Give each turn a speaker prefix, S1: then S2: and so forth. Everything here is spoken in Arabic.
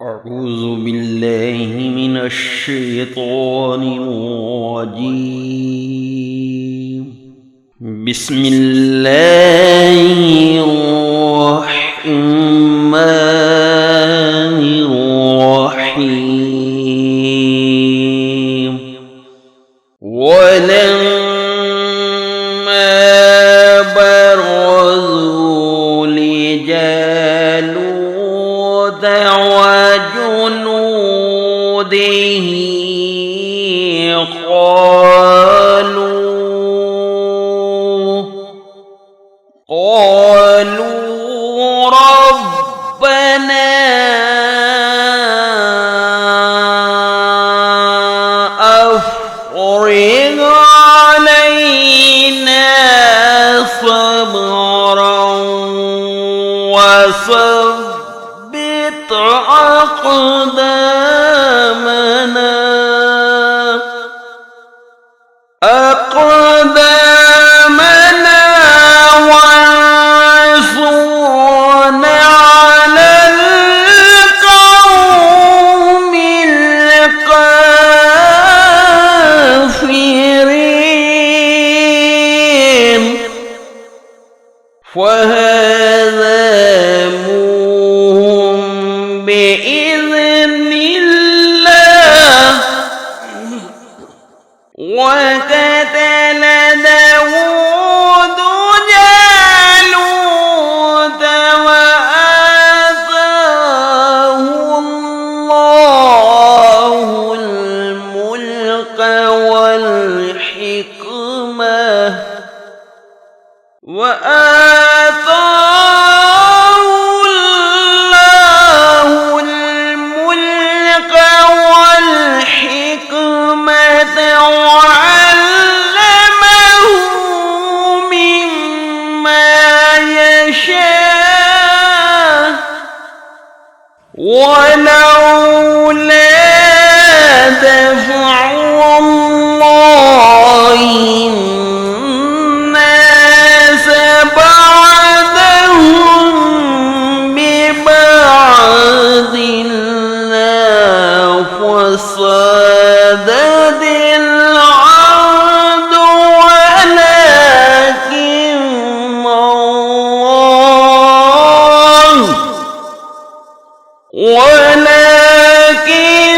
S1: أعوذ بالله من الشيطان الرجيم. بسم الله الرحمن الرحيم. ولما برزوا لجالوت وجنوده قالوا ربنا أفرغ علينا صبرا وثبت أقدامنا وانصرنا على القوم الكافرين. فهزموهم بإذن الله وقتل داود جالوت وآتاه الله الملك والحكمة وعلمه مما يشاء. ولولا دفع الله الناس بعضهم ببعض لفسدت الأرض ولكن